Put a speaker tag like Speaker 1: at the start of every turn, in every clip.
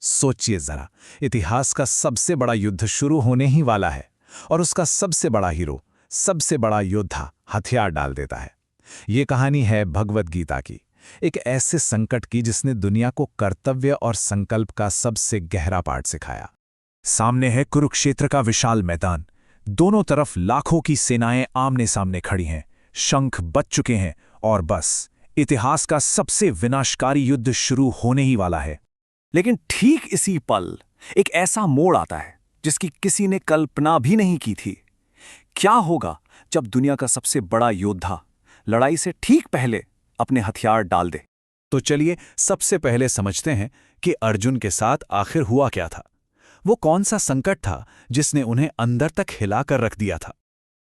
Speaker 1: सोचिए जरा, इतिहास का सबसे बड़ा युद्ध शुरू होने ही वाला है और उसका सबसे बड़ा हीरो, सबसे बड़ा योद्धा हथियार डाल देता है। ये कहानी है भगवद गीता की, एक ऐसे संकट की जिसने दुनिया को कर्तव्य और संकल्प का सबसे गहरा पाठ सिखाया। सामने है कुरुक्षेत्र का विशाल मैदान, दोनों तरफ लाखों की सेनाएं आमने सामने खड़ी हैं, शंख बज चुके हैं और बस इतिहास का सबसे विनाशकारी युद्ध शुरू होने ही वाला है।
Speaker 2: लेकिन ठीक इसी पल एक ऐसा मोड़ आता है जिसकी किसी ने कल्पना भी नहीं की थी। क्या होगा जब दुनिया का सबसे बड़ा योद्धा लड़ाई से ठीक पहले अपने हथियार डाल दे?
Speaker 1: तो चलिए सबसे पहले समझते हैं कि अर्जुन के साथ आखिर हुआ क्या था। वो कौन सा संकट था जिसने उन्हें अंदर तक हिलाकर रख दिया था।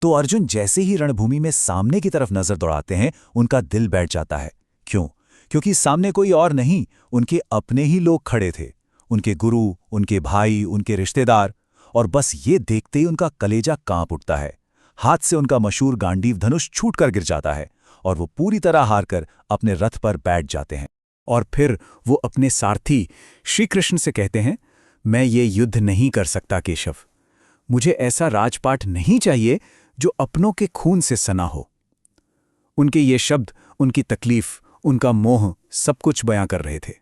Speaker 3: तो अर्जुन जैसे ही रणभूमि में सामने की तरफ नजर दौड़ाते हैं, उनका दिल बैठ जाता है। क्यों? क्योंकि सामने कोई और नहीं, उनके अपने ही लोग खड़े थे, उनके गुरु, उनके भाई, उनके रिश्तेदार। और बस ये देखते ही उनका कलेजा कांप उठता है। हाथ से उनका मशहूर गांडीव धनुष छूटकर गिर जाता है और वो पूरी तरह हारकर अपने रथ पर बैठ जाते हैं।
Speaker 1: और फिर वो अपने सारथी श्री कृष्ण से कहते हैं, मैं ये युद्ध नहीं कर सकता केशव। मुझे ऐसा राजपाट नहीं चाहिए जो अपनों के खून से सना हो। उनके ये शब्द उनकी तकलीफ, उनका मोह सब कुछ बयां कर रहे थे।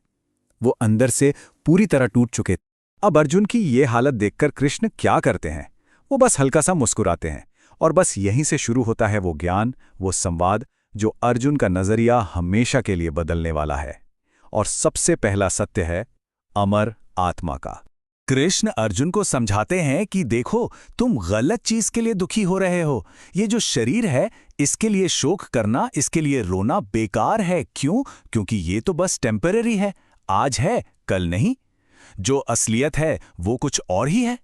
Speaker 1: वो अंदर से पूरी तरह टूट चुके थे। अब अर्जुन की ये हालत देखकर कृष्ण क्या करते हैं? वो बस हल्का सा मुस्कुराते हैं और बस यहीं से शुरू होता है वो ज्ञान, वो संवाद जो अर्जुन का नजरिया हमेशा के लिए बदलने वाला है। और सबसे पहला सत्य है अमर आत्मा का। कृष्ण अर्जुन को समझाते हैं कि देखो, तुम गलत चीज के लिए दुखी हो रहे हो। ये जो शरीर है, इसके लिए शोक करना, इसके लिए रोना बेकार है। क्यों? क्योंकि ये तो बस टेम्पररी है, आज है कल नहीं। जो असलियत है वो कुछ और ही है।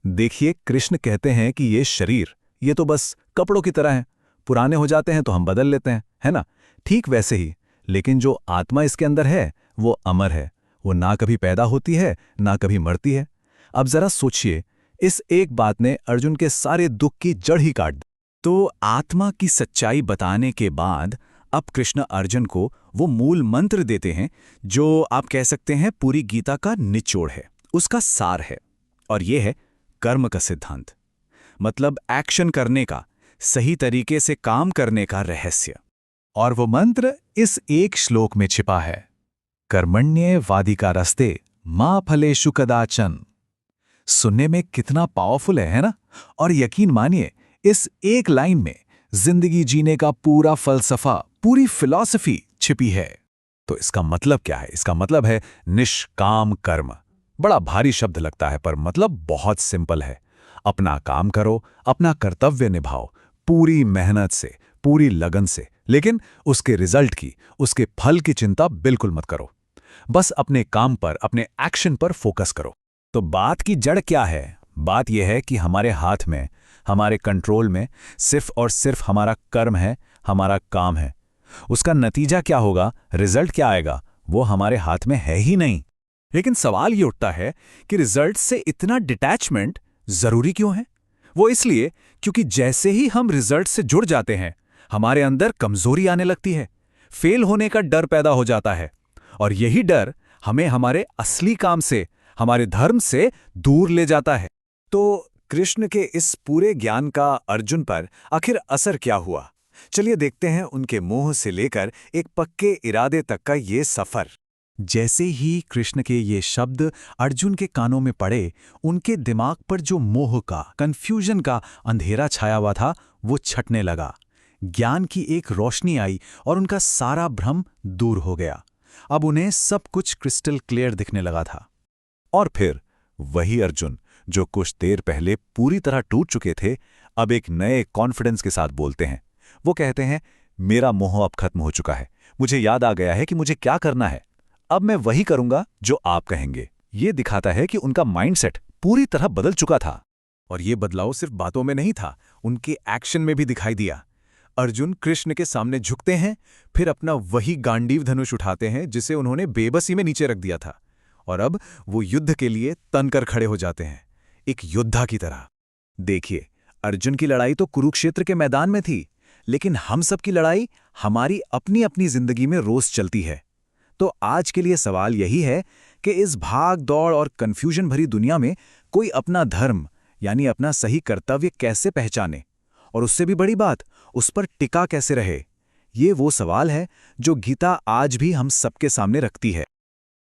Speaker 1: देखिए, कृष्ण कहते हैं कि ये शरीर, ये तो बस कपड़ों की तरह है, पुराने हो जाते हैं तो हम बदल लेते हैं, है ना? ठीक वैसे ही, लेकिन जो आत्मा इसके अंदर है वो अमर है। वो ना कभी पैदा होती है, ना कभी मरती है। अब जरा सोचिए, इस एक बात ने अर्जुन के सारे दुख की जड़ ही काट दी। तो आत्मा की सच्चाई बताने के बाद अब कृष्ण अर्जुन को वो मूल मंत्र देते हैं जो आप कह सकते हैं पूरी गीता का निचोड़ है, उसका सार है। और ये है कर्म का सिद्धांत, मतलब एक्शन करने का, सही तरीके से काम करने का रहस्य। और वो मंत्र इस एक श्लोक में छिपा है, कर्मण्येवाधिकारस्ते मा फलेषु कदाचन। सुनने में कितना पावरफुल है ना? और यकीन मानिए, इस एक लाइन में जिंदगी जीने का पूरा फलसफा, पूरी फिलॉसफी छिपी है। तो इसका मतलब क्या है? इसका मतलब है निष्काम कर्म। बड़ा भारी शब्द लगता है, पर मतलब बहुत सिंपल है। अपना काम करो, अपना कर्तव्य निभाओ, पूरी मेहनत से, पूरी लगन से, लेकिन उसके रिजल्ट की, उसके फल की चिंता बिल्कुल मत करो। बस अपने काम पर, अपने एक्शन पर फोकस करो। तो बात की जड़ क्या है? बात यह है कि हमारे हाथ में, हमारे कंट्रोल में सिर्फ और सिर्फ हमारा कर्म है, हमारा काम है। उसका नतीजा क्या होगा, रिजल्ट क्या आएगा, वो हमारे हाथ में है ही नहीं। लेकिन सवाल ये उठता है कि रिजल्ट से इतना डिटैचमेंट जरूरी क्यों है? वो इसलिए क्योंकि जैसे ही हम रिजल्ट से जुड़ जाते हैं, हमारे अंदर कमजोरी आने लगती है, फेल होने का डर पैदा हो जाता है। और यही डर हमें हमारे असली काम से, हमारे धर्म से दूर ले जाता है। तो कृष्ण के इस पूरे ज्ञान का अर्जुन पर आखिर असर क्या हुआ? चलिए देखते हैं उनके मोह से लेकर एक पक्के इरादे तक का ये सफर। जैसे ही कृष्ण के ये शब्द अर्जुन के कानों में पड़े, उनके दिमाग पर जो मोह का, कंफ्यूजन का अंधेरा छाया हुआ था, वो छटने लगा। ज्ञान की एक रोशनी आई और उनका सारा भ्रम दूर हो गया। अब उन्हें सब कुछ क्रिस्टल क्लियर दिखने लगा था। और फिर वही अर्जुन जो कुछ देर पहले पूरी तरह टूट चुके थे, अब एक नए कॉन्फिडेंस के साथ बोलते हैं। वो कहते हैं, मेरा मोह अब खत्म हो चुका है, मुझे याद आ गया है कि मुझे क्या करना है। अब मैं वही करूंगा जो आप कहेंगे। ये दिखाता है कि उनका माइंडसेट पूरी तरह बदल चुका था। और ये बदलाव सिर्फ बातों में नहीं था, उनके एक्शन में भी दिखाई दिया। अर्जुन कृष्ण के सामने झुकते हैं, फिर अपना वही गांडीव धनुष उठाते हैं जिसे उन्होंने बेबसी में नीचे रख दिया था। और अब वो युद्ध के लिए तनकर खड़े हो जाते हैं, एक योद्धा की तरह। देखिए, अर्जुन की लड़ाई तो कुरुक्षेत्र के मैदान में थी, लेकिन हम सब की लड़ाई हमारी अपनी अपनी जिंदगी में रोज चलती है।
Speaker 3: तो आज के लिए सवाल यही है कि इस भाग दौड़ और कंफ्यूजन भरी दुनिया में कोई अपना धर्म यानी अपना सही कर्तव्य कैसे पहचाने, और उससे भी बड़ी बात, उस पर टिका कैसे रहे। ये वो सवाल है जो गीता आज भी हम सबके सामने रखती है।